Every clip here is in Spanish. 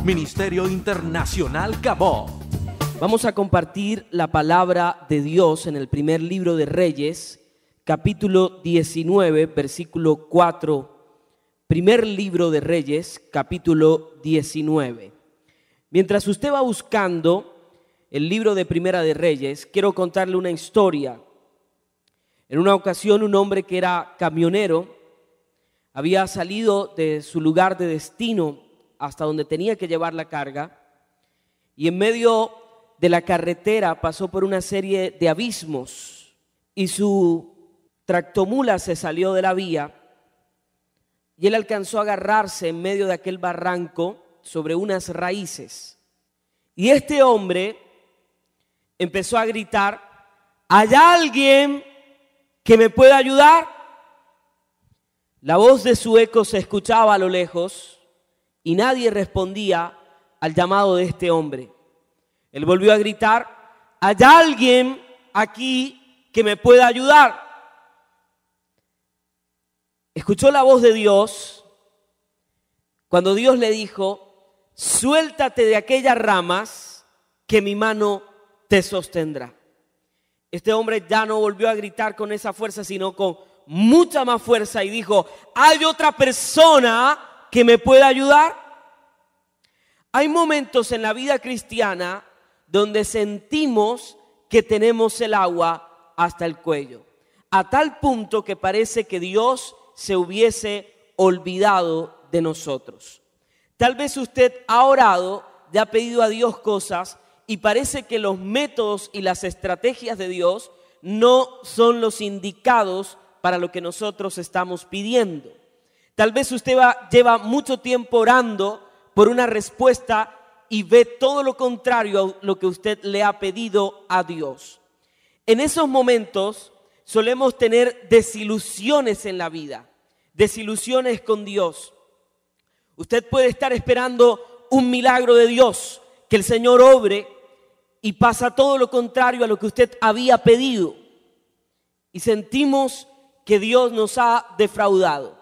Ministerio Internacional Cabot. Vamos a compartir la palabra de Dios en el primer libro de Reyes, capítulo 19, versículo 4. Primer libro de Reyes, capítulo 19. Mientras usted va buscando el libro de Primera de Reyes, quiero contarle una historia. En una ocasión, un hombre que era camionero había salido de su lugar de destino hasta donde tenía que llevar la carga, y en medio de la carretera pasó por una serie de abismos y su tractomula se salió de la vía y él alcanzó a agarrarse en medio de aquel barranco sobre unas raíces. Y este hombre empezó a gritar: ¿hay alguien que me pueda ayudar? La voz de su eco se escuchaba a lo lejos y nadie respondía al llamado de este hombre. Él volvió a gritar: ¿hay alguien aquí que me pueda ayudar? Escuchó la voz de Dios cuando Dios le dijo: suéltate de aquellas ramas que mi mano te sostendrá. Este hombre ya no volvió a gritar con esa fuerza, sino con mucha más fuerza, y dijo: ¿hay otra persona que me pueda ayudar? Hay momentos en la vida cristiana donde sentimos que tenemos el agua hasta el cuello, a tal punto que parece que Dios se hubiese olvidado de nosotros. Tal vez usted ha orado, le ha pedido a Dios cosas y parece que los métodos y las estrategias de Dios no son los indicados para lo que nosotros estamos pidiendo. Tal vez usted lleva mucho tiempo orando por una respuesta y ve todo lo contrario a lo que usted le ha pedido a Dios. En esos momentos solemos tener desilusiones en la vida, desilusiones con Dios. Usted puede estar esperando un milagro de Dios, que el Señor obre, y pasa todo lo contrario a lo que usted había pedido. Y sentimos que Dios nos ha defraudado.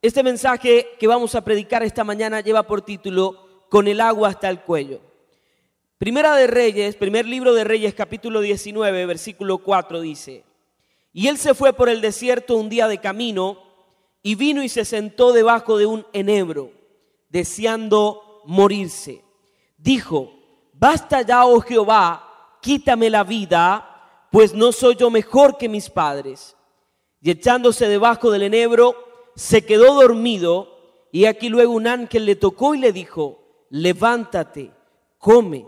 Este mensaje que vamos a predicar esta mañana lleva por título: con el agua hasta el cuello. Primera de Reyes, primer libro de Reyes, capítulo 19, versículo 4 dice: y él se fue por el desierto un día de camino, y vino y se sentó debajo de un enebro, deseando morirse. Dijo: basta ya, oh Jehová, quítame la vida, pues no soy yo mejor que mis padres. Y echándose debajo del enebro, se quedó dormido, y aquí luego un ángel le tocó y le dijo: levántate, come.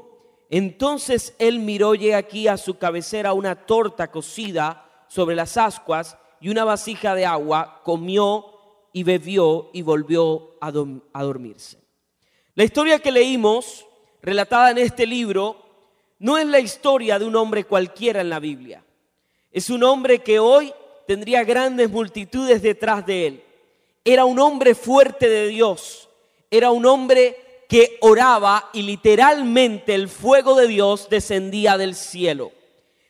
Entonces él miró, y aquí a su cabecera una torta cocida sobre las ascuas y una vasija de agua. Comió y bebió y volvió a dormirse. La historia que leímos, relatada en este libro, no es la historia de un hombre cualquiera en la Biblia. Es un hombre que hoy tendría grandes multitudes detrás de él. Era un hombre fuerte de Dios. Era un hombre que oraba y literalmente el fuego de Dios descendía del cielo.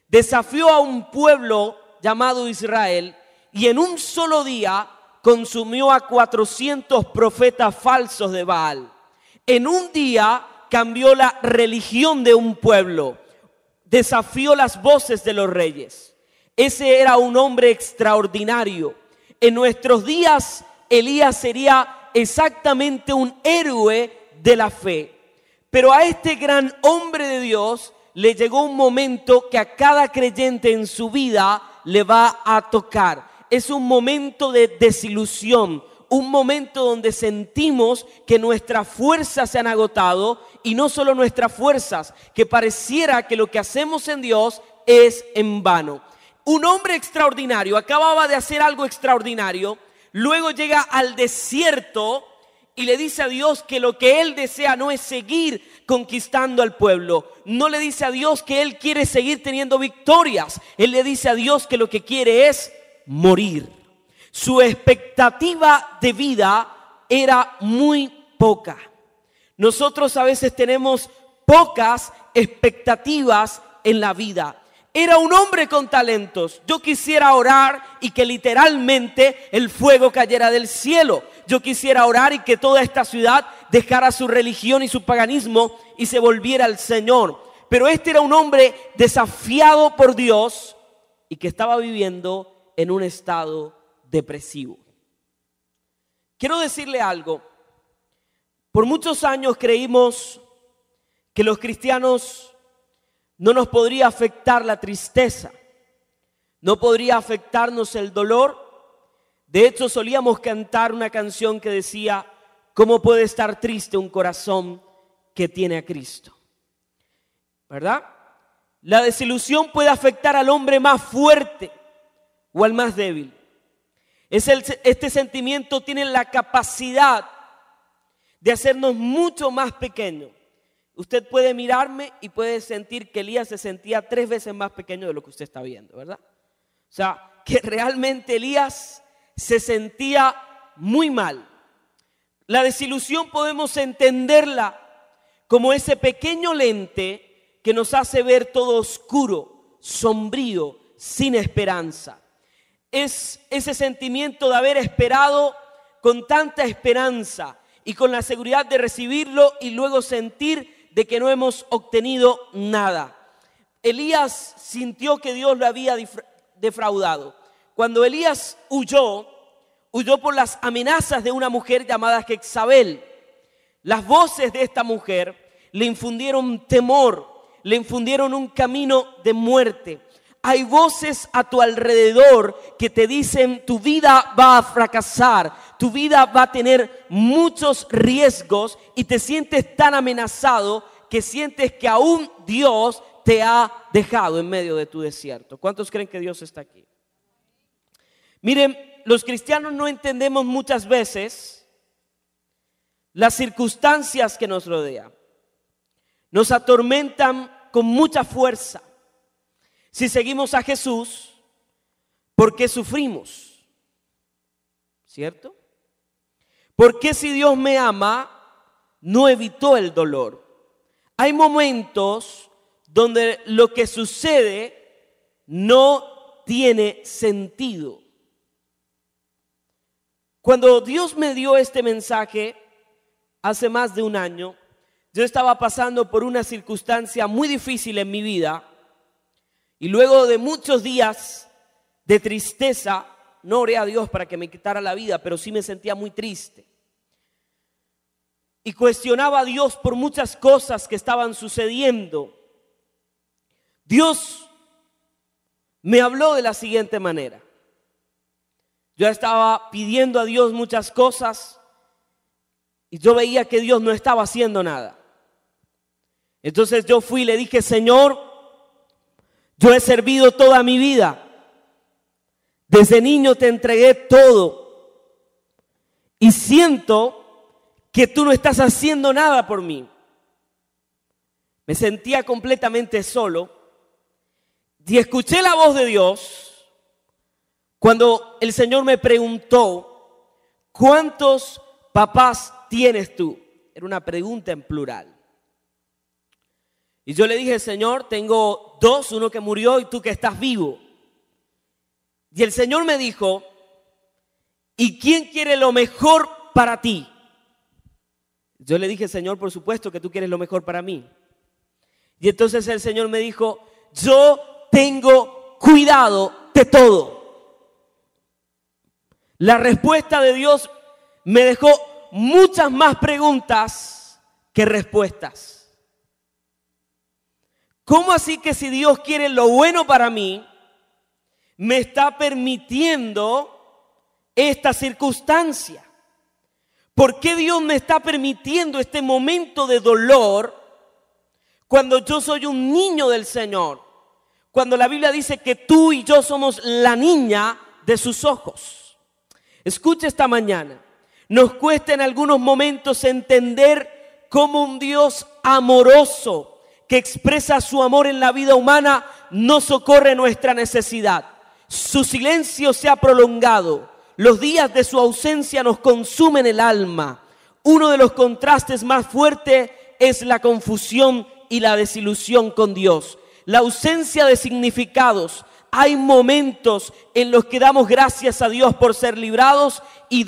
Desafió a un pueblo llamado Israel y en un solo día consumió a 400 profetas falsos de Baal. En un día cambió la religión de un pueblo. Desafió las voces de los reyes. Ese era un hombre extraordinario. En nuestros días, Elías sería exactamente un héroe de la fe. Pero a este gran hombre de Dios le llegó un momento que a cada creyente en su vida le va a tocar. Es un momento de desilusión, un momento donde sentimos que nuestras fuerzas se han agotado, y no solo nuestras fuerzas, que pareciera que lo que hacemos en Dios es en vano. Un hombre extraordinario acababa de hacer algo extraordinario, luego llega al desierto y le dice a Dios que lo que él desea no es seguir conquistando al pueblo. No le dice a Dios que él quiere seguir teniendo victorias. Él le dice a Dios que lo que quiere es morir. Su expectativa de vida era muy poca. Nosotros a veces tenemos pocas expectativas en la vida. era un hombre con talentos. Yo quisiera orar y que literalmente el fuego cayera del cielo. Yo quisiera orar y que toda esta ciudad dejara su religión y su paganismo y se volviera al Señor. Pero este era un hombre desafiado por Dios y que estaba viviendo en un estado depresivo. Quiero decirle algo. Por muchos años creímos que los cristianos no nos podría afectar la tristeza, no podría afectarnos el dolor. De hecho, solíamos cantar una canción que decía: ¿cómo puede estar triste un corazón que tiene a Cristo? ¿Verdad? La desilusión puede afectar al hombre más fuerte o al más débil. Este sentimiento tiene la capacidad de hacernos mucho más pequeños. Usted puede mirarme y puede sentir que Elías se sentía 3 veces más pequeño de lo que usted está viendo, ¿verdad? O sea, que realmente Elías se sentía muy mal. La desilusión podemos entenderla como ese pequeño lente que nos hace ver todo oscuro, sombrío, sin esperanza. Es ese sentimiento de haber esperado con tanta esperanza y con la seguridad de recibirlo y luego sentir de que no hemos obtenido nada. Elías sintió que Dios lo había defraudado. Cuando Elías huyó por las amenazas de una mujer llamada Jezabel. Las voces de esta mujer le infundieron temor, le infundieron un camino de muerte. Hay voces a tu alrededor que te dicen: tu vida va a fracasar, tu vida va a tener muchos riesgos, y te sientes tan amenazado que sientes que aún Dios te ha dejado en medio de tu desierto. ¿Cuántos creen que Dios está aquí? Miren, los cristianos no entendemos muchas veces las circunstancias que nos rodean. Nos atormentan con mucha fuerza. Si seguimos a Jesús, ¿por qué sufrimos? ¿Cierto? ¿Por qué si Dios me ama, no evitó el dolor? Hay momentos donde lo que sucede no tiene sentido. Cuando Dios me dio este mensaje hace más de un año, yo estaba pasando por una circunstancia muy difícil en mi vida. Y luego de muchos días de tristeza, no oré a Dios para que me quitara la vida, pero sí me sentía muy triste. Y cuestionaba a Dios por muchas cosas que estaban sucediendo. Dios me habló de la siguiente manera. Yo estaba pidiendo a Dios muchas cosas y yo veía que Dios no estaba haciendo nada. Entonces yo fui y le dije: Señor, yo he servido toda mi vida. Desde niño te entregué todo. Y siento que tú no estás haciendo nada por mí. Me sentía completamente solo. Y escuché la voz de Dios cuando el Señor me preguntó: ¿cuántos papás tienes tú? Era una pregunta en plural. Y yo le dije: Señor, tengo 2, uno que murió y tú que estás vivo. Y el Señor me dijo: ¿y quién quiere lo mejor para ti? Yo le dije: Señor, por supuesto que tú quieres lo mejor para mí. Y entonces el Señor me dijo: yo tengo cuidado de todo. La respuesta de Dios me dejó muchas más preguntas que respuestas. ¿Cómo así que si Dios quiere lo bueno para mí, me está permitiendo esta circunstancia? ¿Por qué Dios me está permitiendo este momento de dolor cuando yo soy un niño del Señor? Cuando la Biblia dice que tú y yo somos la niña de sus ojos. Escucha esta mañana. Nos cuesta en algunos momentos entender cómo un Dios amoroso que expresa su amor en la vida humana no socorre nuestra necesidad. Su silencio se ha prolongado. Los días de su ausencia nos consumen el alma. Uno de los contrastes más fuertes es la confusión y la desilusión con Dios. la ausencia de significados. Hay momentos en los que damos gracias a Dios por ser librados y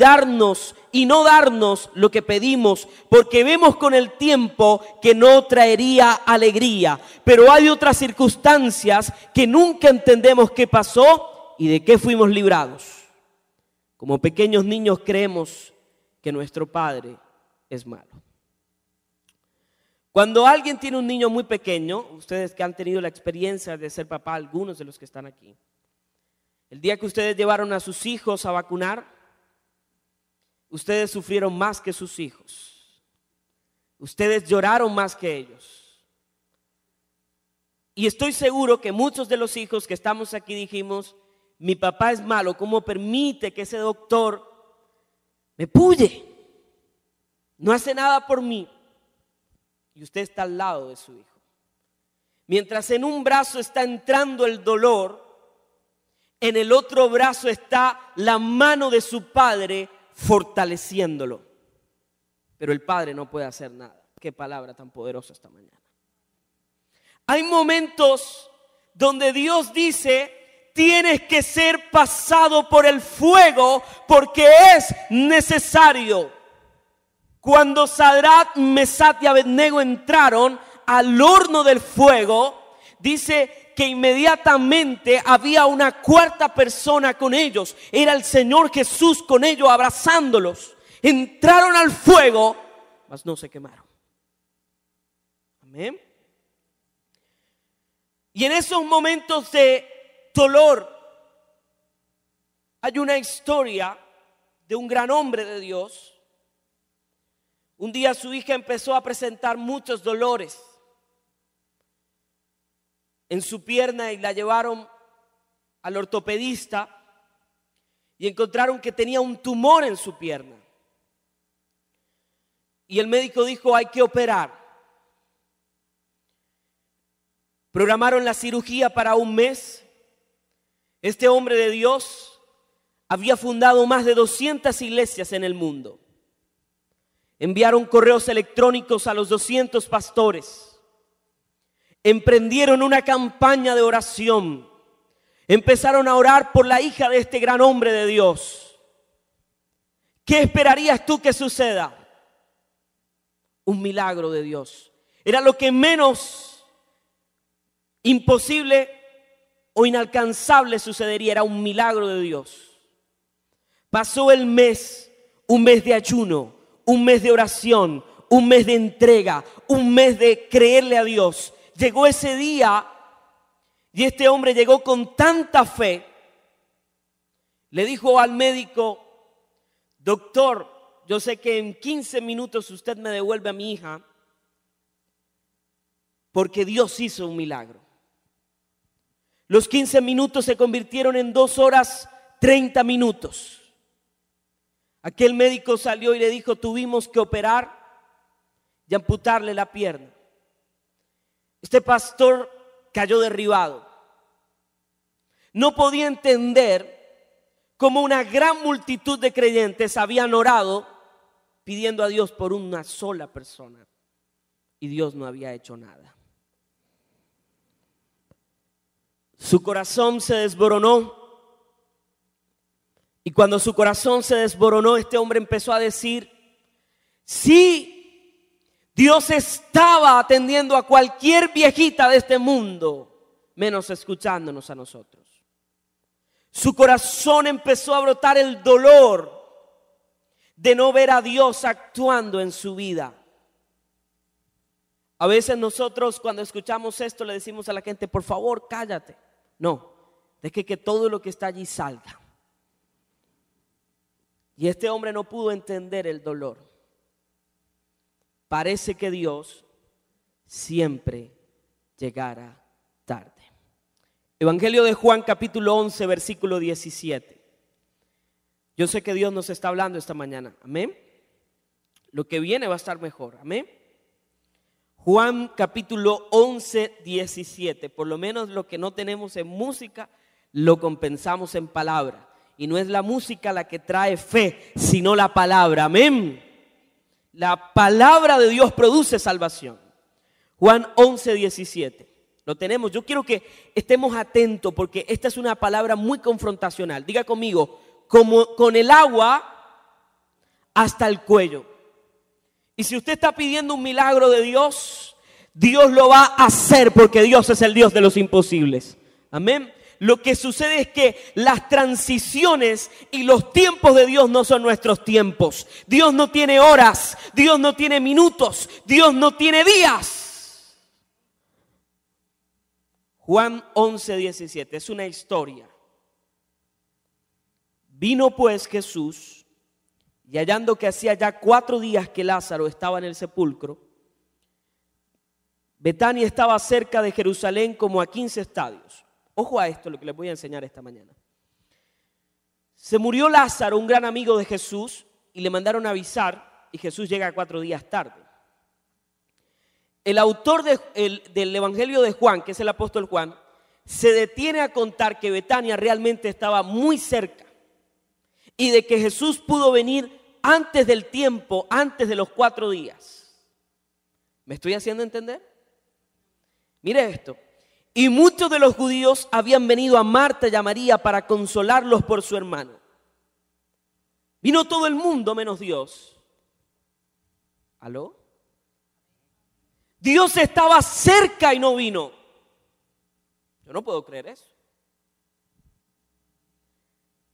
no darnos lo que pedimos, porque vemos con el tiempo que no traería alegría. Pero hay otras circunstancias que nunca entendemos qué pasó y de qué fuimos librados. Como pequeños niños creemos que nuestro Padre es malo. Cuando alguien tiene un niño muy pequeño, ustedes que han tenido la experiencia de ser papá, algunos de los que están aquí, el día que ustedes llevaron a sus hijos a vacunar, ustedes sufrieron más que sus hijos. Ustedes lloraron más que ellos. Y estoy seguro que muchos de los hijos que estamos aquí dijimos, mi papá es malo, ¿cómo permite que ese doctor me puye? No hace nada por mí. Y usted está al lado de su hijo. Mientras en un brazo está entrando el dolor, en el otro brazo está la mano de su padre fortaleciéndolo. Pero el padre no puede hacer nada. Qué palabra tan poderosa esta mañana. Hay momentos donde Dios dice, tienes que ser pasado por el fuego porque es necesario. Cuando Sadrach, Mesach y Abednego entraron al horno del fuego, dice que inmediatamente había una cuarta persona con ellos. Era el Señor Jesús con ellos abrazándolos. Entraron al fuego, mas no se quemaron. Amén. Y en esos momentos de dolor hay una historia de un gran hombre de Dios. Un día su hija empezó a presentar muchos dolores en su pierna y la llevaron al ortopedista y encontraron que tenía un tumor en su pierna. Y el médico dijo, hay que operar. Programaron la cirugía para un mes. Este hombre de Dios había fundado más de 200 iglesias en el mundo. Enviaron correos electrónicos a los 200 pastores. Emprendieron una campaña de oración. Empezaron a orar por la hija de este gran hombre de Dios. ¿Qué esperarías tú que suceda? Un milagro de Dios. Era lo que menos imposible o inalcanzable sucedería. Era un milagro de Dios. Pasó el mes, un mes de ayuno, un mes de oración, un mes de entrega, un mes de creerle a Dios. Llegó ese día y este hombre llegó con tanta fe. Le dijo al médico, doctor, yo sé que en 15 minutos usted me devuelve a mi hija porque Dios hizo un milagro. Los 15 minutos se convirtieron en 2 horas 30 minutos. Aquel médico salió y le dijo, tuvimos que operar y amputarle la pierna. Este pastor cayó derribado. No podía entender cómo una gran multitud de creyentes habían orado pidiendo a Dios por una sola persona y Dios no había hecho nada. Su corazón se desboronó. Y cuando su corazón se desboronó, este hombre empezó a decir, sí, Dios estaba atendiendo a cualquier viejita de este mundo, menos escuchándonos a nosotros. Su corazón empezó a brotar el dolor de no ver a Dios actuando en su vida. A veces nosotros cuando escuchamos esto le decimos a la gente, por favor, cállate. No, deje que todo lo que está allí salga. Y este hombre no pudo entender el dolor. Parece que Dios siempre llegará tarde. Evangelio de Juan capítulo 11 versículo 17. Yo sé que Dios nos está hablando esta mañana. Amén. Lo que viene va a estar mejor. Amén. Juan capítulo 11, 17. Por lo menos lo que no tenemos en música lo compensamos en palabra. Y no es la música la que trae fe, sino la palabra. Amén. La palabra de Dios produce salvación. Juan 11, 17. Lo tenemos. Yo quiero que estemos atentos porque esta es una palabra muy confrontacional. Diga conmigo, como con el agua hasta el cuello. Y si usted está pidiendo un milagro de Dios, Dios lo va a hacer porque Dios es el Dios de los imposibles. Amén. Lo que sucede es que las transiciones y los tiempos de Dios no son nuestros tiempos. Dios no tiene horas, Dios no tiene minutos, Dios no tiene días. Juan 11:17 es una historia. Vino pues Jesús y hallando que hacía ya 4 días que Lázaro estaba en el sepulcro, Betania estaba cerca de Jerusalén como a 15 estadios. Ojo a esto, lo que les voy a enseñar esta mañana. Se murió Lázaro, un gran amigo de Jesús, y le mandaron a avisar, y Jesús llega 4 días tarde. El autor del Evangelio de Juan, que es el apóstol Juan, se detiene a contar que Betania realmente estaba muy cerca y de que Jesús pudo venir antes del tiempo, antes de los 4 días. ¿Me estoy haciendo entender? Mire esto. Y muchos de los judíos habían venido a Marta y a María para consolarlos por su hermano. Vino todo el mundo menos Dios. ¿Aló? Dios estaba cerca y no vino. Yo no puedo creer eso.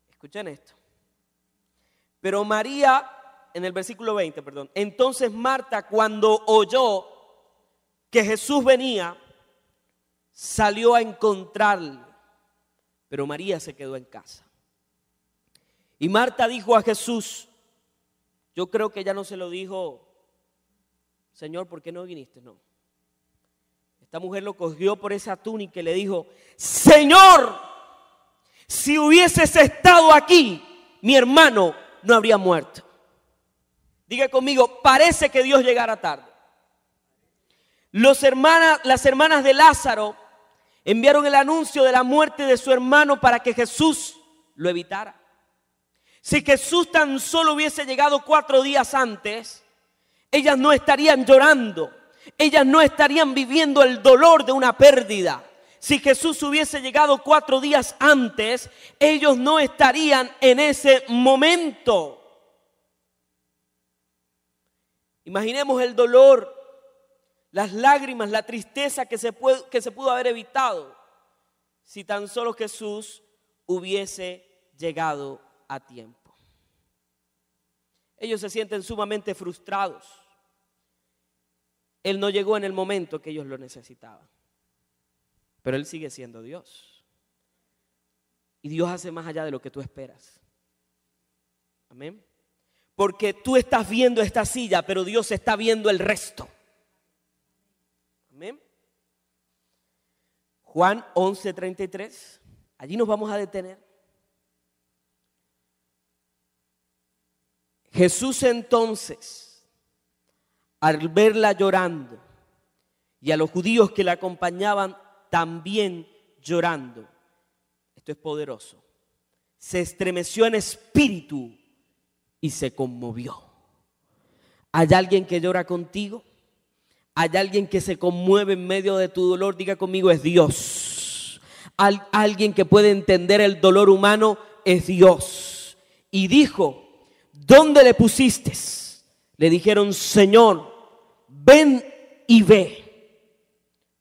Escuchen esto. Pero María, en el versículo 20, perdón. Entonces Marta, cuando oyó que Jesús venía, salió a encontrarle, pero María se quedó en casa. Y Marta dijo a Jesús, yo creo que ella no se lo dijo, Señor, ¿por qué no viniste? No. Esta mujer lo cogió por esa túnica y le dijo, Señor, si hubieses estado aquí, mi hermano no habría muerto. Diga conmigo, parece que Dios llegara tarde. Las hermanas de Lázaro enviaron el anuncio de la muerte de su hermano para que Jesús lo evitara. Si Jesús tan solo hubiese llegado 4 días antes, ellas no estarían llorando, ellas no estarían viviendo el dolor de una pérdida. Si Jesús hubiese llegado 4 días antes, ellos no estarían en ese momento. Imaginemos el dolor, las lágrimas, la tristeza que se pudo haber evitado si tan solo Jesús hubiese llegado a tiempo. Ellos se sienten sumamente frustrados. Él no llegó en el momento que ellos lo necesitaban. Pero Él sigue siendo Dios. Y Dios hace más allá de lo que tú esperas. Amén. Porque tú estás viendo esta silla, pero Dios está viendo el resto. Amén. Juan 11:33. Allí nos vamos a detener. Jesús entonces, al verla llorando, y a los judíos que la acompañaban también llorando, esto es poderoso, se estremeció en espíritu y se conmovió. ¿Hay alguien que llora contigo? ¿Hay alguien que se conmueve en medio de tu dolor? Diga conmigo, es Dios. Alguien que puede entender el dolor humano, es Dios. Y dijo, ¿dónde le pusiste? Le dijeron, Señor, ven y ve.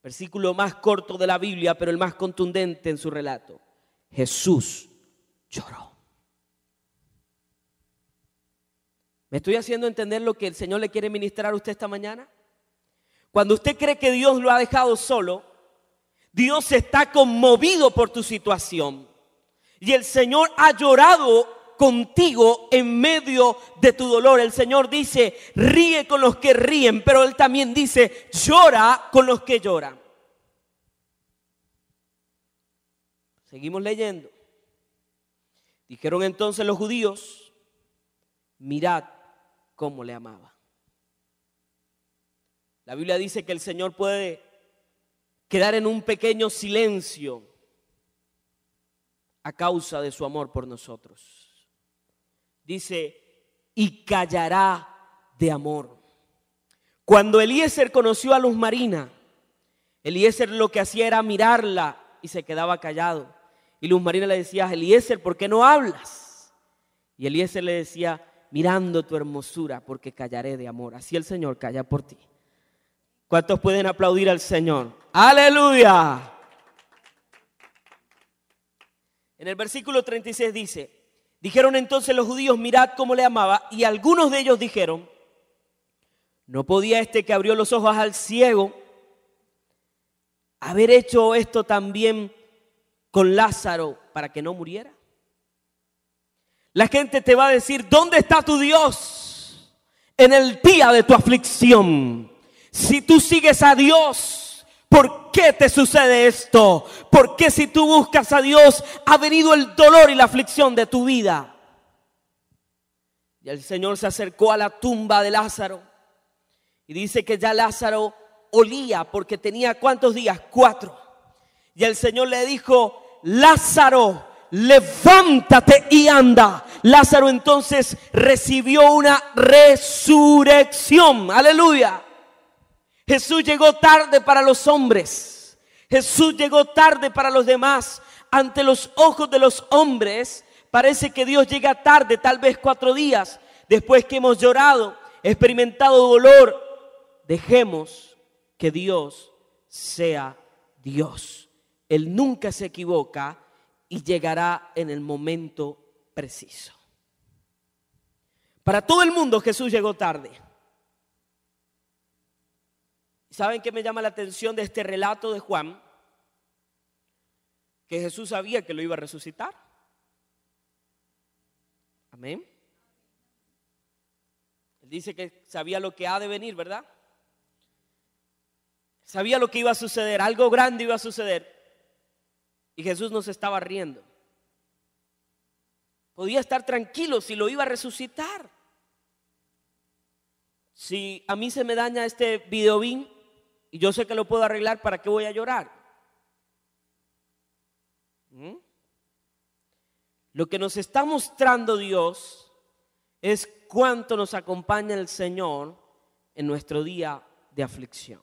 Versículo más corto de la Biblia, pero el más contundente en su relato. Jesús lloró. ¿Me estoy haciendo entender lo que el Señor le quiere ministrar a usted esta mañana? Cuando usted cree que Dios lo ha dejado solo, Dios está conmovido por tu situación. Y el Señor ha llorado contigo en medio de tu dolor. El Señor dice, ríe con los que ríen, pero Él también dice, llora con los que lloran. Seguimos leyendo. Dijeron entonces los judíos, mirad cómo le amaba. La Biblia dice que el Señor puede quedar en un pequeño silencio a causa de su amor por nosotros. Dice, y callará de amor. Cuando Eliezer conoció a Luz Marina, Eliezer lo que hacía era mirarla y se quedaba callado. Y Luz Marina le decía: Eliezer, ¿por qué no hablas? Y Eliezer le decía: mirando tu hermosura, porque callaré de amor. Así el Señor calla por ti. ¿Cuántos pueden aplaudir al Señor? ¡Aleluya! En el versículo 36 dice: dijeron entonces los judíos: mirad cómo le amaba. Y algunos de ellos dijeron: ¿no podía este que abrió los ojos al ciego haber hecho esto también con Lázaro para que no muriera? La gente te va a decir: ¿dónde está tu Dios en el día de tu aflicción? Si tú sigues a Dios, ¿por qué te sucede esto? ¿Por qué si tú buscas a Dios ha venido el dolor y la aflicción de tu vida? Y el Señor se acercó a la tumba de Lázaro y dice que ya Lázaro olía, porque tenía ¿cuántos días? 4. Y el Señor le dijo: Lázaro, levántate y anda. Lázaro entonces recibió una resurrección. Aleluya. Jesús llegó tarde para los hombres. Jesús llegó tarde para los demás. Ante los ojos de los hombres parece que Dios llega tarde, tal vez 4 días después que hemos llorado, experimentado dolor. Dejemos que Dios sea Dios. Él nunca se equivoca y llegará en el momento preciso. Para todo el mundo Jesús llegó tarde. ¿Saben qué me llama la atención de este relato de Juan? Que Jesús sabía que lo iba a resucitar. Amén. Él dice que sabía lo que ha de venir, ¿verdad? Sabía lo que iba a suceder, algo grande iba a suceder. Y Jesús no se estaba riendo. Podía estar tranquilo si lo iba a resucitar. Si a mí se me daña este videobeam y yo sé que lo puedo arreglar, ¿para qué voy a llorar? Lo que nos está mostrando Dios es cuánto nos acompaña el Señor en nuestro día de aflicción.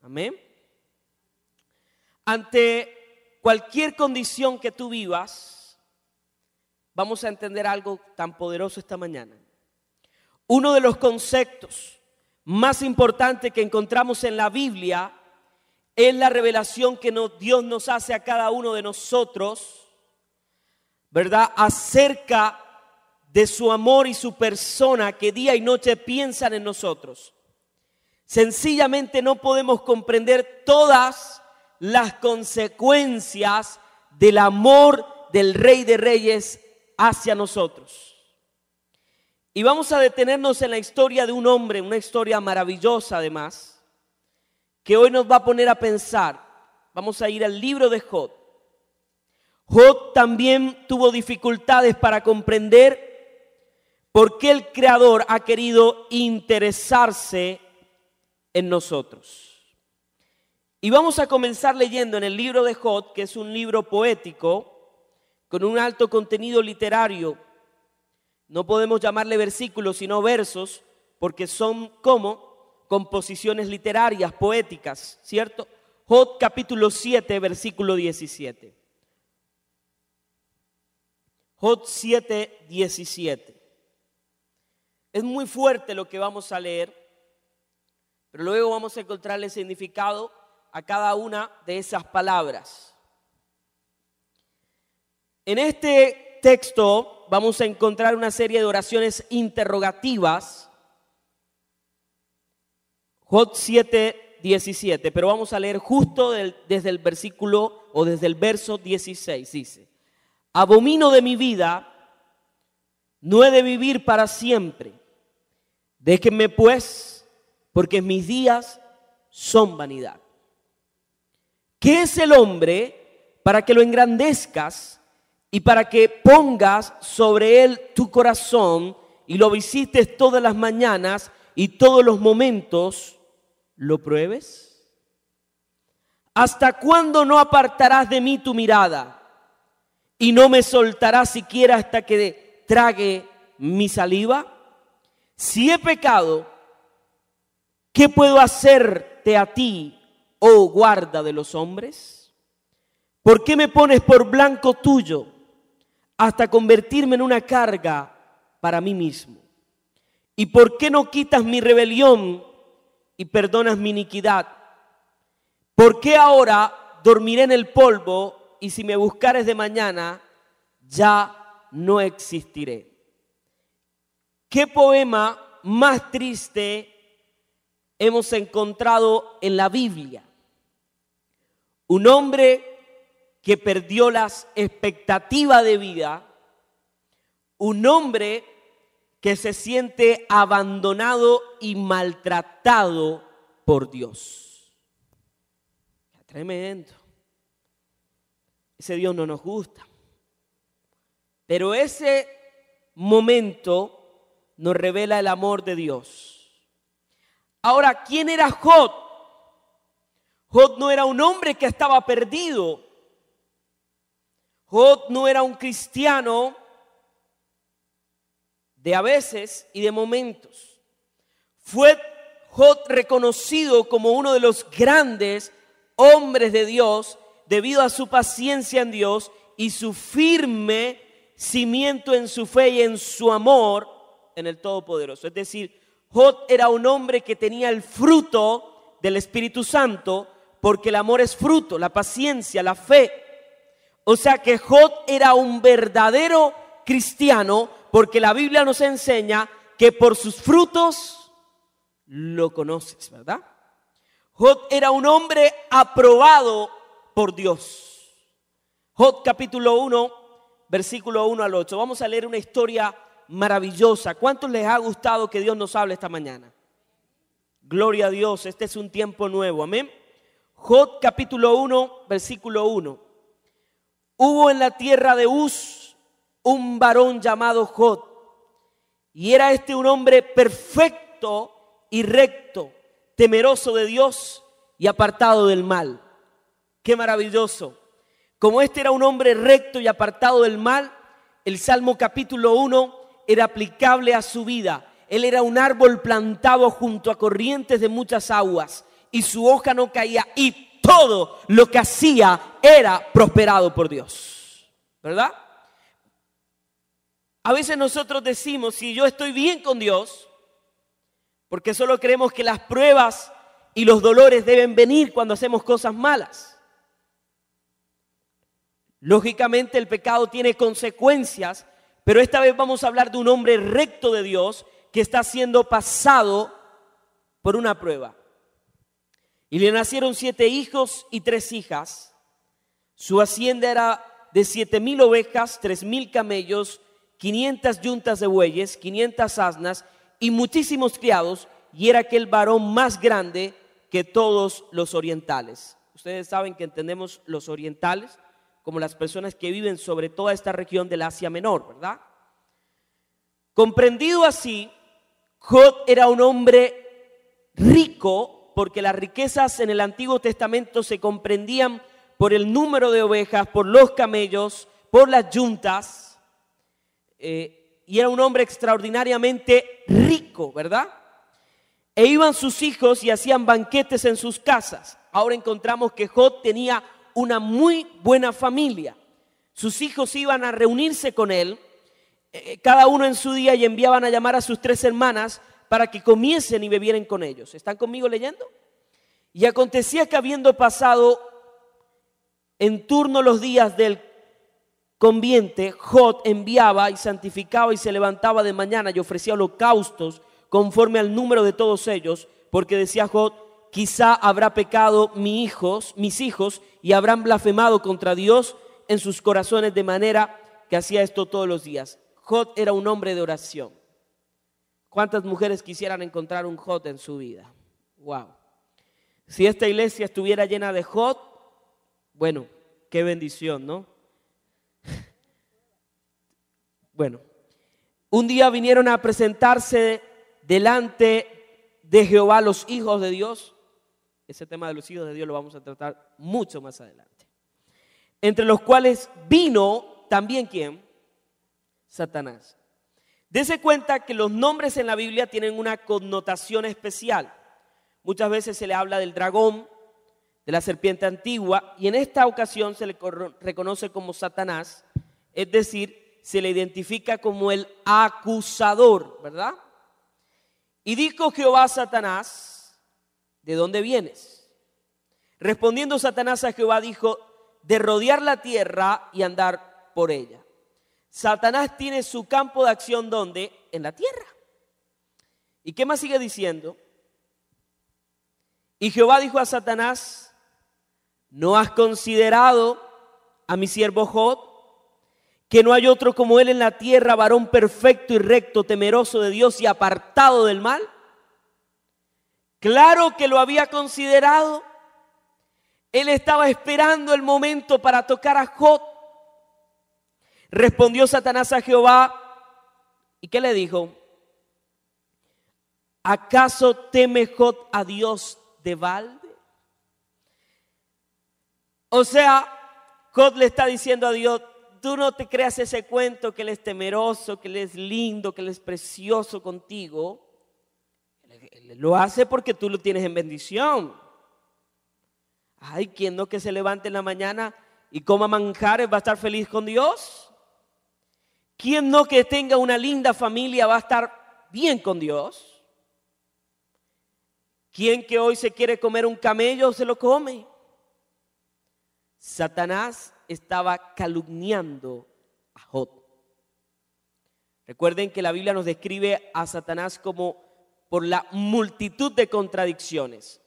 Amén. Ante cualquier condición que tú vivas, vamos a entender algo tan poderoso esta mañana. Uno de los conceptos más importantes que encontramos en la Biblia es la revelación que Dios nos hace a cada uno de nosotros, ¿verdad? Acerca de su amor y su persona, que día y noche piensan en nosotros. Sencillamente no podemos comprender todas las consecuencias del amor del Rey de Reyes hacia nosotros. Y vamos a detenernos en la historia de un hombre, una historia maravillosa además, que hoy nos va a poner a pensar. Vamos a ir al libro de Job. Job también tuvo dificultades para comprender por qué el Creador ha querido interesarse en nosotros. Y vamos a comenzar leyendo en el libro de Job, que es un libro poético con un alto contenido literario. No podemos llamarle versículos, sino versos, porque son como composiciones literarias, poéticas, ¿cierto? Job capítulo 7, versículo 17. Job 7, 17. Es muy fuerte lo que vamos a leer, pero luego vamos a encontrarle significado a cada una de esas palabras. En este texto vamos a encontrar una serie de oraciones interrogativas. Job 7, 17, pero vamos a leer justo desde el versículo o desde el verso 16. Dice: abomino de mi vida, no he de vivir para siempre. Déjenme pues, porque mis días son vanidad. ¿Qué es el hombre para que lo engrandezcas y para que pongas sobre él tu corazón y lo visites todas las mañanas y todos los momentos lo pruebes? ¿Hasta cuándo no apartarás de mí tu mirada y no me soltarás siquiera hasta que trague mi saliva? Si he pecado, ¿qué puedo hacerte a ti, oh guarda de los hombres? ¿Por qué me pones por blanco tuyo hasta convertirme en una carga para mí mismo? ¿Y por qué no quitas mi rebelión y perdonas mi iniquidad? ¿Por qué ahora dormiré en el polvo y si me buscares de mañana ya no existiré? ¿Qué poema más triste hemos encontrado en la Biblia? Un hombre que perdió las expectativas de vida, un hombre que se siente abandonado y maltratado por Dios. Tremendo. Ese Dios no nos gusta. Pero ese momento nos revela el amor de Dios. Ahora, ¿quién era Job? Job no era un hombre que estaba perdido. Job no era un cristiano de a veces y de momentos. Fue Job reconocido como uno de los grandes hombres de Dios debido a su paciencia en Dios y su firme cimiento en su fe y en su amor en el Todopoderoso. Es decir, Job era un hombre que tenía el fruto del Espíritu Santo, porque el amor es fruto, la paciencia, la fe. O sea que Job era un verdadero cristiano, porque la Biblia nos enseña que por sus frutos lo conoces, ¿verdad? Job era un hombre aprobado por Dios. Job capítulo 1, versículo 1 al 8. Vamos a leer una historia maravillosa. ¿Cuántos les ha gustado que Dios nos hable esta mañana? Gloria a Dios, este es un tiempo nuevo, amén. Job capítulo 1, versículo 1. Hubo en la tierra de Uz un varón llamado Job, y era este un hombre perfecto y recto, temeroso de Dios y apartado del mal. Qué maravilloso. Como este era un hombre recto y apartado del mal, el Salmo capítulo 1 era aplicable a su vida. Él era un árbol plantado junto a corrientes de muchas aguas y su hoja no caía y todo lo que hacía era prosperado por Dios. ¿Verdad? A veces nosotros decimos, si yo estoy bien con Dios, porque solo creemos que las pruebas y los dolores deben venir cuando hacemos cosas malas. Lógicamente el pecado tiene consecuencias, pero esta vez vamos a hablar de un hombre recto de Dios que está siendo pasado por una prueba. Y le nacieron 7 hijos y 3 hijas. Su hacienda era de 7,000 ovejas, 3,000 camellos, 500 yuntas de bueyes, 500 asnas y muchísimos criados, y era aquel varón más grande que todos los orientales. Ustedes saben que entendemos los orientales como las personas que viven sobre toda esta región del Asia Menor, ¿verdad? Comprendido así, Job era un hombre rico, porque las riquezas en el Antiguo Testamento se comprendían por el número de ovejas, por los camellos, por las yuntas, y era un hombre extraordinariamente rico, ¿verdad? E iban sus hijos y hacían banquetes en sus casas. Ahora encontramos que Job tenía una muy buena familia. Sus hijos iban a reunirse con él, cada uno en su día, y enviaban a llamar a sus 3 hermanas para que comiesen y bebieran con ellos. ¿Están conmigo leyendo? Y acontecía que habiendo pasado en turno los días del conviente, Job enviaba y santificaba y se levantaba de mañana y ofrecía holocaustos conforme al número de todos ellos, porque decía Job, quizá habrá pecado mis hijos, y habrán blasfemado contra Dios en sus corazones, de manera que hacía esto todos los días. Job era un hombre de oración. ¿Cuántas mujeres quisieran encontrar un Job en su vida? Wow. Si esta iglesia estuviera llena de Job, bueno, qué bendición, ¿no? Bueno, un día vinieron a presentarse delante de Jehová los hijos de Dios. Ese tema de los hijos de Dios lo vamos a tratar mucho más adelante. Entre los cuales vino también, ¿quién? Satanás. Dese cuenta que los nombres en la Biblia tienen una connotación especial. Muchas veces se le habla del dragón, de la serpiente antigua, y en esta ocasión se le reconoce como Satanás, es decir, se le identifica como el acusador, ¿verdad? Y dijo Jehová a Satanás, ¿de dónde vienes? Respondiendo Satanás a Jehová dijo, de rodear la tierra y andar por ella. Satanás tiene su campo de acción, ¿dónde? En la tierra. ¿Y qué más sigue diciendo? Y Jehová dijo a Satanás, ¿no has considerado a mi siervo Job, que no hay otro como él en la tierra, varón perfecto y recto, temeroso de Dios y apartado del mal? Claro que lo había considerado. Él estaba esperando el momento para tocar a Job. Respondió Satanás a Jehová, ¿y qué le dijo? ¿Acaso teme Job a Dios de balde? O sea, Job le está diciendo a Dios, tú no te creas ese cuento que Él es temeroso, que Él es lindo, que Él es precioso contigo. Él lo hace porque tú lo tienes en bendición. Ay, ¿quién no que se levante en la mañana y coma manjares va a estar feliz con Dios? ¿Quién no que tenga una linda familia va a estar bien con Dios? ¿Quién que hoy se quiere comer un camello se lo come? Satanás estaba calumniando a Job. Recuerden que la Biblia nos describe a Satanás como por la multitud de contradicciones.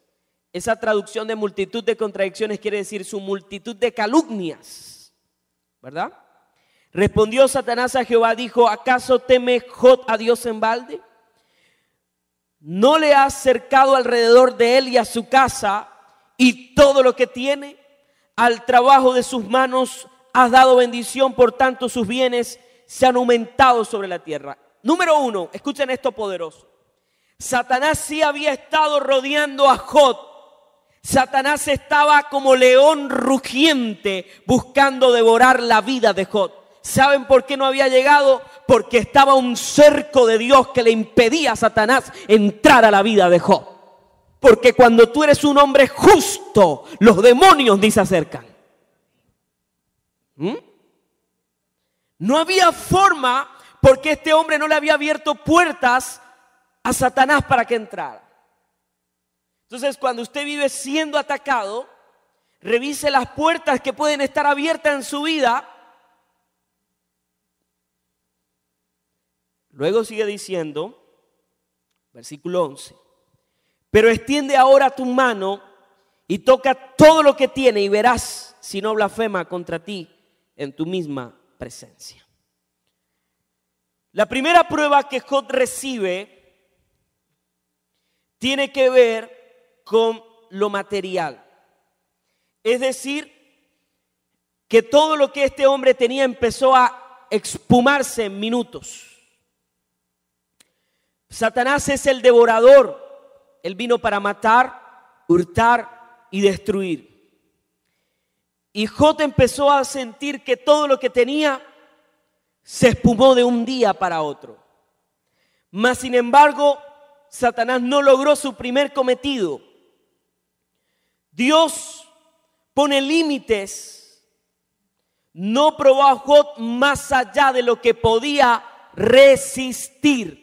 Esa traducción de multitud de contradicciones quiere decir su multitud de calumnias, ¿verdad? Respondió Satanás a Jehová, dijo, ¿acaso teme Job a Dios en balde? ¿No le has cercado alrededor de él y a su casa y todo lo que tiene? Al trabajo de sus manos has dado bendición, por tanto sus bienes se han aumentado sobre la tierra. Número 1, escuchen esto poderoso. Satanás sí había estado rodeando a Job. Satanás estaba como león rugiente buscando devorar la vida de Job. ¿Saben por qué no había llegado? Porque estaba un cerco de Dios que le impedía a Satanás entrar a la vida de Job. Porque cuando tú eres un hombre justo, los demonios ni se acercan. No había forma, porque este hombre no le había abierto puertas a Satanás para que entrara. Entonces, cuando usted vive siendo atacado, revise las puertas que pueden estar abiertas en su vida. Luego sigue diciendo, versículo 11. Pero extiende ahora tu mano y toca todo lo que tiene y verás si no blasfema contra ti en tu misma presencia. La primera prueba que Job recibe tiene que ver con lo material. Es decir, que todo lo que este hombre tenía empezó a esfumarse en minutos. Satanás es el devorador. Él vino para matar, hurtar y destruir. Y Job empezó a sentir que todo lo que tenía se espumó de un día para otro. Mas, sin embargo, Satanás no logró su primer cometido. Dios pone límites. No probó a Job más allá de lo que podía resistir.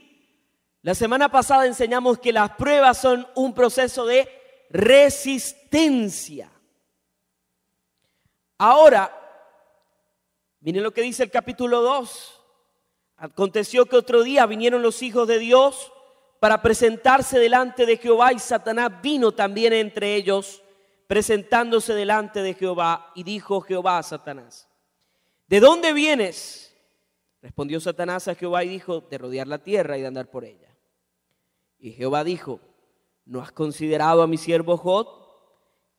La semana pasada enseñamos que las pruebas son un proceso de resistencia. Ahora, miren lo que dice el capítulo 2. Aconteció que otro día vinieron los hijos de Dios para presentarse delante de Jehová, y Satanás vino también entre ellos, presentándose delante de Jehová. Y dijo Jehová a Satanás, ¿de dónde vienes? Respondió Satanás a Jehová y dijo, de rodear la tierra y de andar por ella. Y Jehová dijo, ¿no has considerado a mi siervo Job,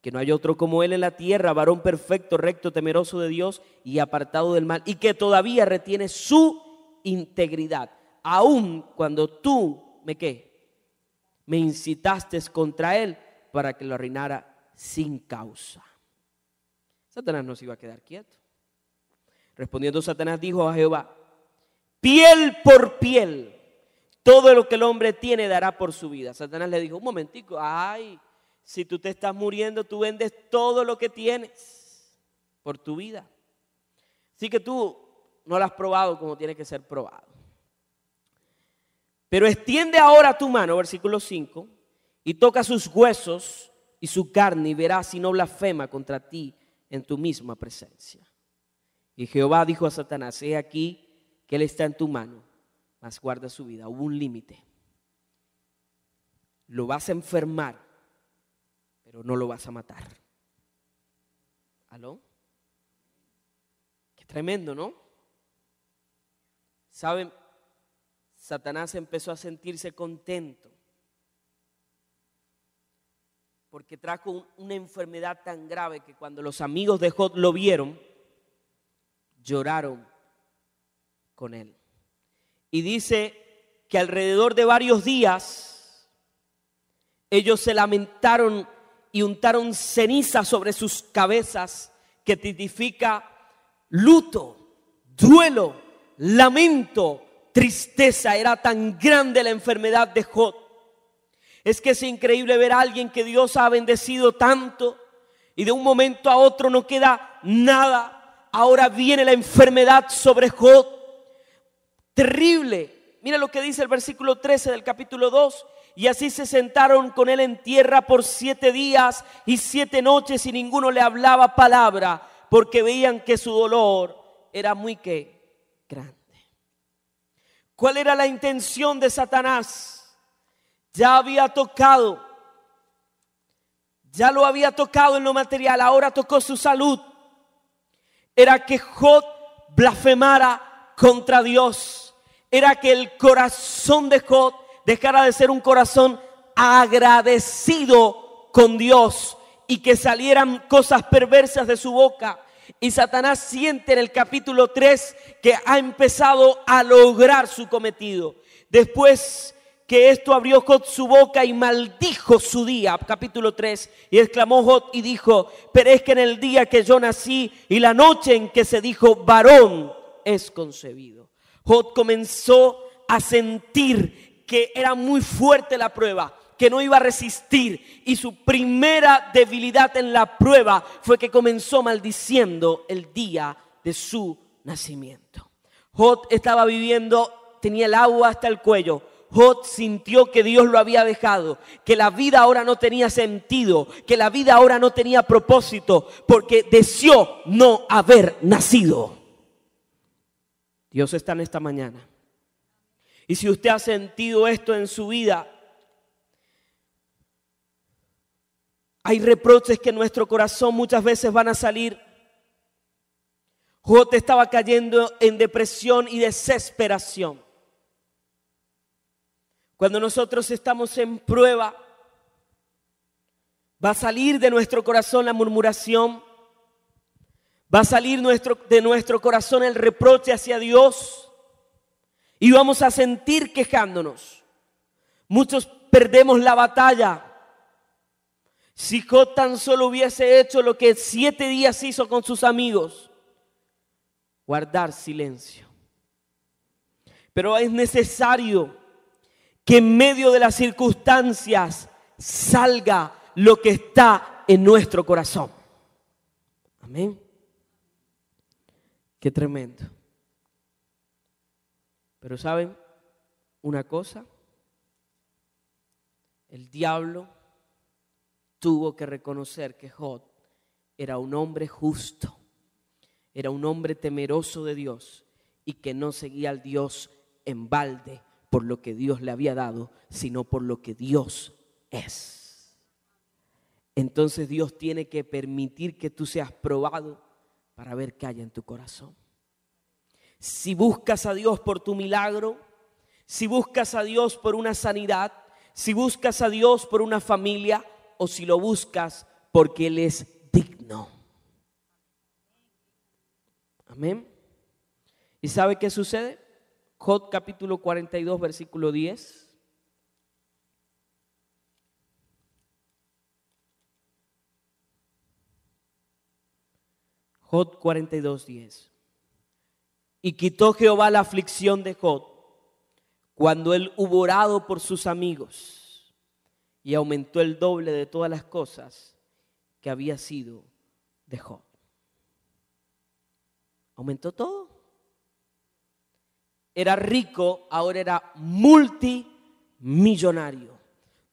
que no hay otro como él en la tierra, varón perfecto, recto, temeroso de Dios y apartado del mal, y que todavía retiene su integridad, aun cuando tú me incitaste contra él para que lo arruinara sin causa? Satanás no se iba a quedar quieto. Respondiendo Satanás dijo a Jehová, piel por piel, todo lo que el hombre tiene dará por su vida. Satanás le dijo, un momentico, ay, si tú te estás muriendo, tú vendes todo lo que tienes por tu vida. Así que tú no lo has probado como tiene que ser probado. Pero extiende ahora tu mano, versículo 5, y toca sus huesos y su carne y verás si no blasfema contra ti en tu misma presencia. Y Jehová dijo a Satanás, he aquí que él está en tu mano, mas guarda su vida. Hubo un límite. Lo vas a enfermar, pero no lo vas a matar. ¿Aló? Qué tremendo, ¿no? ¿Saben? Satanás empezó a sentirse contento porque trajo una enfermedad tan grave que cuando los amigos de Job lo vieron, lloraron con él. Y dice que alrededor de varios días ellos se lamentaron y untaron ceniza sobre sus cabezas, que tipifica luto, duelo, lamento, tristeza. Era tan grande la enfermedad de Job. Es que es increíble ver a alguien que Dios ha bendecido tanto y de un momento a otro no queda nada. Ahora viene la enfermedad sobre Job. Terrible. Mira lo que dice el versículo 13 del capítulo 2. Y así se sentaron con él en tierra por 7 días y 7 noches y ninguno le hablaba palabra, porque veían que su dolor era muy grande. ¿Cuál era la intención de Satanás? Ya había tocado, ya lo había tocado en lo material, ahora tocó su salud. Era que Job blasfemara contra Dios. Era que el corazón de Job dejara de ser un corazón agradecido con Dios y que salieran cosas perversas de su boca. Y Satanás siente en el capítulo 3 que ha empezado a lograr su cometido. Después que esto abrió Job su boca y maldijo su día, capítulo 3, y exclamó Job y dijo, pero es que en el día que yo nací y la noche en que se dijo varón es concebido. Job comenzó a sentir que era muy fuerte la prueba, que no iba a resistir, y su primera debilidad en la prueba fue que comenzó maldiciendo el día de su nacimiento. Job estaba viviendo, tenía el agua hasta el cuello. Job sintió que Dios lo había dejado, que la vida ahora no tenía sentido, que la vida ahora no tenía propósito, porque deseó no haber nacido. Dios está en esta mañana. Y si usted ha sentido esto en su vida, hay reproches que en nuestro corazón muchas veces van a salir. Job estaba cayendo en depresión y desesperación. Cuando nosotros estamos en prueba, va a salir de nuestro corazón la murmuración, va a salir de nuestro corazón el reproche hacia Dios y vamos a sentir quejándonos. Muchos perdemos la batalla. Si Job tan solo hubiese hecho lo que 7 días hizo con sus amigos, guardar silencio. Pero es necesario que en medio de las circunstancias salga lo que está en nuestro corazón. Amén. Qué tremendo. Pero ¿saben una cosa? El diablo tuvo que reconocer que Job era un hombre justo, era un hombre temeroso de Dios y que no seguía al Dios en balde por lo que Dios le había dado, sino por lo que Dios es. Entonces Dios tiene que permitir que tú seas probado para ver qué hay en tu corazón. Si buscas a Dios por tu milagro, si buscas a Dios por una sanidad, si buscas a Dios por una familia, o si lo buscas porque Él es digno. Amén. ¿Y sabe qué sucede? Job capítulo 42, versículo 10. Job 42, 10. Y quitó Jehová la aflicción de Job cuando él hubo orado por sus amigos. y aumentó el doble de todas las cosas que había sido de Job. ¿Aumentó todo? Era rico, ahora era multimillonario.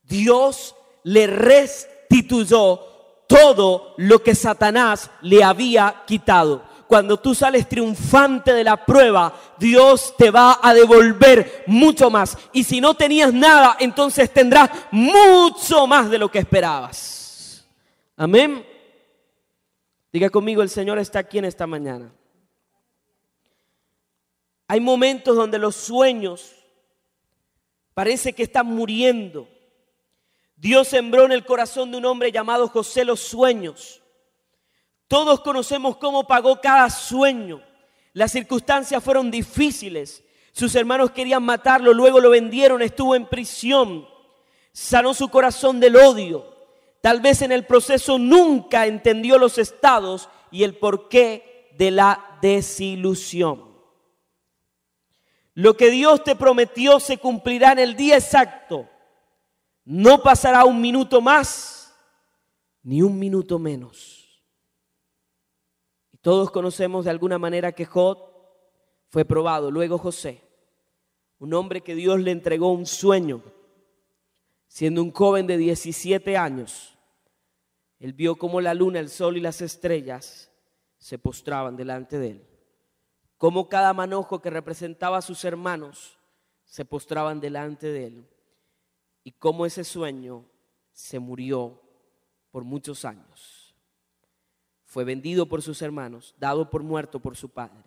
Dios le restituyó todo lo que Satanás le había quitado. Cuando tú sales triunfante de la prueba, Dios te va a devolver mucho más. Y si no tenías nada, entonces tendrás mucho más de lo que esperabas. Amén. Diga conmigo, el Señor está aquí en esta mañana. Hay momentos donde los sueños parece que están muriendo. Dios sembró en el corazón de un hombre llamado José los sueños. Todos conocemos cómo pagó cada sueño. Las circunstancias fueron difíciles. Sus hermanos querían matarlo, luego lo vendieron, estuvo en prisión. Sanó su corazón del odio. Tal vez en el proceso nunca entendió los estados y el porqué de la desilusión. Lo que Dios te prometió se cumplirá en el día exacto. No pasará un minuto más ni un minuto menos. Y todos conocemos de alguna manera que Job fue probado. Luego José, un hombre que Dios le entregó un sueño, siendo un joven de 17 años, él vio cómo la luna, el sol y las estrellas se postraban delante de él. Cómo cada manojo que representaba a sus hermanos se postraban delante de él. Y cómo ese sueño se murió por muchos años. Fue vendido por sus hermanos, dado por muerto por su padre.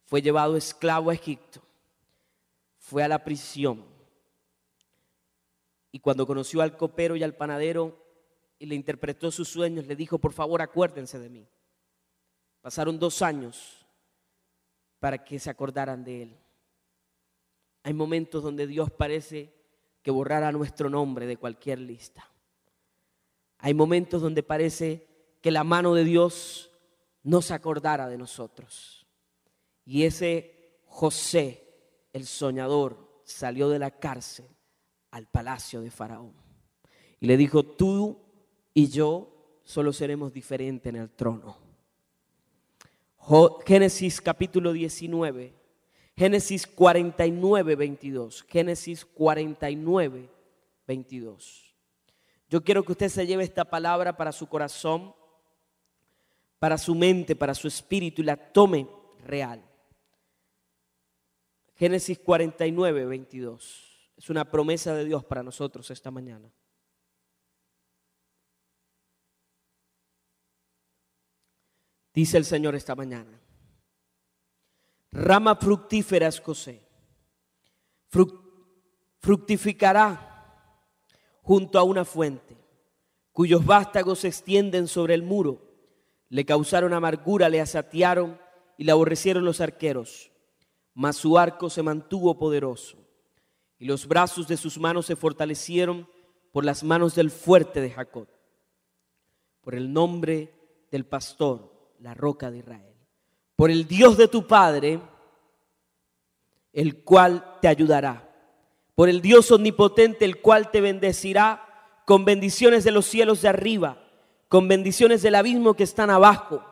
Fue llevado esclavo a Egipto. Fue a la prisión. Y cuando conoció al copero y al panadero y le interpretó sus sueños, le dijo: por favor, acuérdense de mí. Pasaron 2 años para que se acordaran de él. Hay momentos donde Dios parece que borrara nuestro nombre de cualquier lista. Hay momentos donde parece que la mano de Dios no se acordara de nosotros. Y ese José, el soñador, salió de la cárcel al palacio de Faraón. Y le dijo: tú y yo solo seremos diferentes en el trono. Génesis capítulo 19, Génesis 49, 22. Génesis 49, 22. Yo quiero que usted se lleve esta palabra para su corazón, para su mente, para su espíritu y la tome real. Génesis 49, 22. Es una promesa de Dios para nosotros esta mañana. Dice el Señor esta mañana: rama fructífera es José, fructificará junto a una fuente, cuyos vástagos se extienden sobre el muro. Le causaron amargura, le asatearon y le aborrecieron los arqueros, mas su arco se mantuvo poderoso, y los brazos de sus manos se fortalecieron por las manos del fuerte de Jacob, por el nombre del pastor, la roca de Israel, por el Dios de tu Padre, el cual te ayudará, por el Dios omnipotente, el cual te bendecirá con bendiciones de los cielos de arriba, con bendiciones del abismo que están abajo,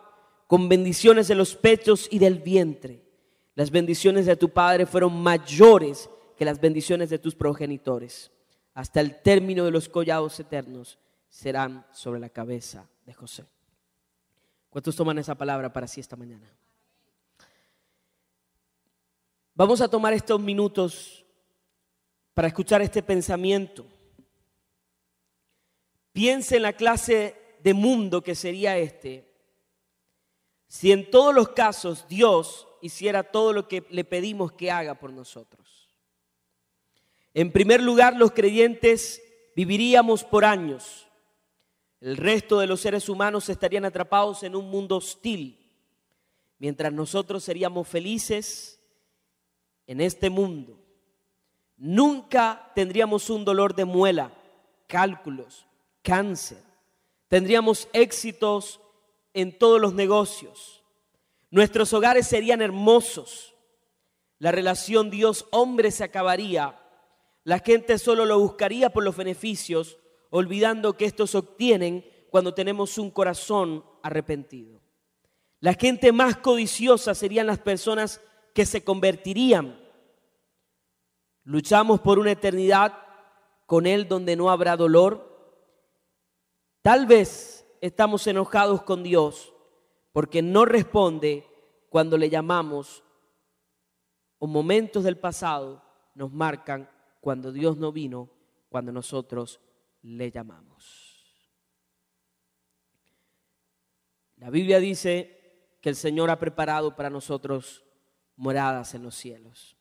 con bendiciones de los pechos y del vientre. Las bendiciones de tu Padre fueron mayores que las bendiciones de tus progenitores. Hasta el término de los collados eternos serán sobre la cabeza de José. ¿Cuántos toman esa palabra para sí esta mañana? Vamos a tomar estos minutos para escuchar este pensamiento. Piense en la clase de mundo que sería si en todos los casos Dios hiciera todo lo que le pedimos que haga por nosotros. En primer lugar, los creyentes viviríamos por años. El resto de los seres humanos estarían atrapados en un mundo hostil, mientras nosotros seríamos felices en este mundo. Nunca tendríamos un dolor de muela, cálculos, cáncer. Tendríamos éxitos en todos los negocios. Nuestros hogares serían hermosos. La relación Dios-hombre se acabaría. La gente solo lo buscaría por los beneficios, olvidando que estos se obtienen cuando tenemos un corazón arrepentido. La gente más codiciosa serían las personas que se convertirían. Luchamos por una eternidad con Él donde no habrá dolor. Tal vez estamos enojados con Dios porque no responde cuando le llamamos, o momentos del pasado nos marcan cuando Dios no vino, cuando nosotros le llamamos. La Biblia dice que el Señor ha preparado para nosotros moradas en los cielos.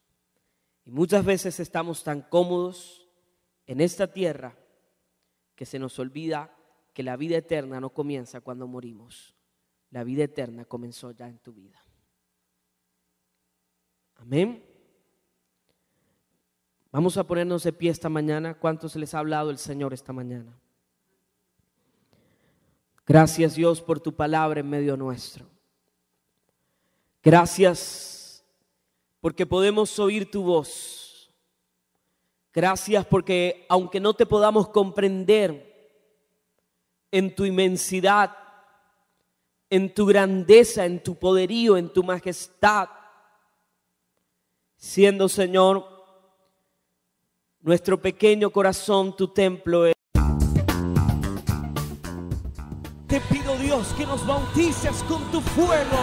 Y muchas veces estamos tan cómodos en esta tierra que se nos olvida que la vida eterna no comienza cuando morimos. La vida eterna comenzó ya en tu vida. Amén. Vamos a ponernos de pie esta mañana. ¿Cuántos les ha hablado el Señor esta mañana? Gracias, Dios, por tu palabra en medio nuestro. Gracias porque podemos oír tu voz. Gracias porque aunque no te podamos comprender en tu inmensidad, en tu grandeza, en tu poderío, en tu majestad, siendo, Señor, nuestro pequeño corazón tu templo es. Te pido, Dios, que nos bautices con tu fuego.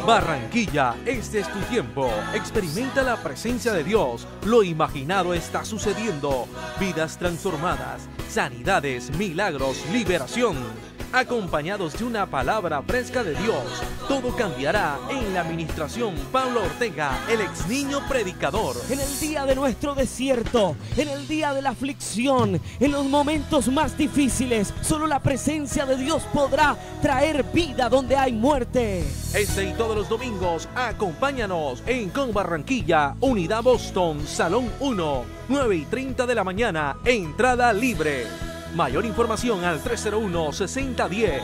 Barranquilla, este es tu tiempo. Experimenta la presencia de Dios. Lo imaginado está sucediendo. Vidas transformadas, sanidades, milagros, liberación. Acompañados de una palabra fresca de Dios, todo cambiará en la administración Pablo Ortega, el ex niño predicador. En el día de nuestro desierto, en el día de la aflicción, en los momentos más difíciles, solo la presencia de Dios podrá traer vida donde hay muerte. Este y todos los domingos, acompáñanos en Con Barranquilla, Unidad Boston, Salón 1, 9:30 de la mañana, entrada libre. Mayor información al 301-6010.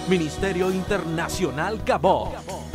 Ministerio Internacional Cabot.